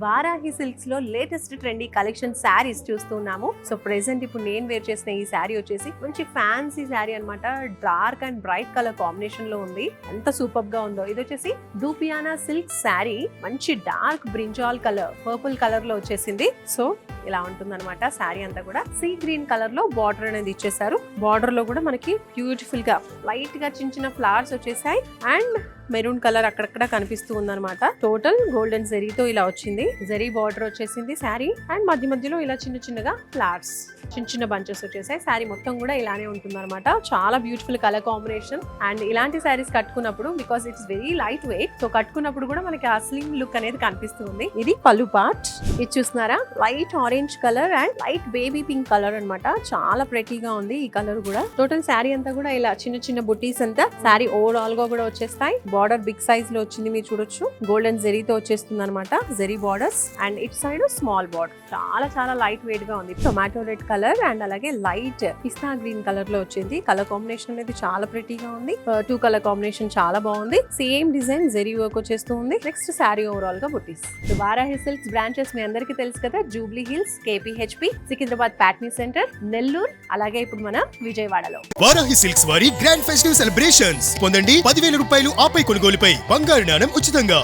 Varahi silks లో latest trendy collection saris చూస్తున్నాము. So present ఇప్పుడు నేను వేర్ చేసిన ఈ శారీ వచ్చేసి మంచి ఫ్యాన్సీ శారీ అన్నమాట. Dark and bright colour combination లో ఉంది. ఎంత సూపర్ గా ఉందో. ఇది వచ్చేసి దూపియానా సిల్క్ శారీ. మంచి dark brinjal colour, purple colour లో వచ్చేసింది. సో ఇలా ఉంటుందన్నమాట. శారీ అంతా కూడా సీ గ్రీన్ కలర్ లో బార్డర్ అనేది ఇచ్చేసారు. బార్డర్ లో కూడా మనకి బ్యూటిఫుల్ గా లైట్ గా చిన్న చిన్న ఫ్లవర్స్ వచ్చేసాయి అండ్ మెరూన్ కలర్ అక్కడక్కడ కనిపిస్తూ ఉందన్నమాట. టోటల్ గోల్డెన్ జరీతో ఇలా వచ్చింది. జరీ బార్డర్ వచ్చేసింది శారీ అండ్ మధ్య మధ్యలో ఇలా చిన్న చిన్నగా ఫ్లవర్స్, చిన్న చిన్న బంచెస్ వచ్చేసాయి. శారీ మొత్తం కూడా ఇలానే ఉంటుంది అనమాట. చాలా బ్యూటిఫుల్ కలర్ కాంబినేషన్. అండ్ ఇలాంటి శారీస్ కట్టుకున్నప్పుడు because it's very light weight, so కట్టుకున్నప్పుడు కూడా మనకి ఆ స్లిమ్ లుక్ అనేది కనిపిస్తుంది. ఇది పళ్ళు పార్ట్. ఇది చూస్తున్నారా, light orange colour and light baby pink colour అన్నమాట. చాలా ప్రెటీగా ఉంది ఈ కలర్ కూడా. టోటల్ శారీ అంతా కూడా ఇలా చిన్న చిన్న బుటీస్ అంతా శారీ ఓవరాల్ గా కూడా వచ్చేస్తాయి. బార్డర్ బిగ్ సైజ్ లో వచ్చింది, మీరు చూడొచ్చు. గోల్డెన్ జరీతో వచ్చేస్తుంది అనమాట. Zari borders and it side small border. చాలా చాలా లైట్ వెయిట్ గా ఉంది. టొమాటో రెడ్ కలర్ అండ్ అలాగే లైట్ పిస్తా గ్రీన్ కలర్ లో వచ్చింది. కలర్ కాంబినేషన్ అనేది చాలా ప్రెటీగా ఉంది. టూ కలర్ కాంబినేషన్ చాలా బాగుంది. సేమ్ డిజైన్ జరీ వర్క్ వచ్చేస్తూ ఉంది. నెక్స్ట్ శారీ ఓవరాల్ గా బుటీస్. వారాహి సిల్క్స్ బ్రాంచెస్ మీ అందరికీ తెలుసు కదా. జూబ్లీ హిల్స్, కేపీహెచ్పి, సికింద్రాబాద్ ప్యాట్నీ సెంటర్, నెల్లూరు, అలాగే ఇప్పుడు మన విజయవాడలో. వారాహి సిల్క్స్ వారి గ్రాండ్ ఫెస్టివ్ సెలబ్రేషన్స్ పొందండి. 10,000 రూపాయలు ఆపై కొనుగోలుపై బంగారు నాణెం ఉచితంగా.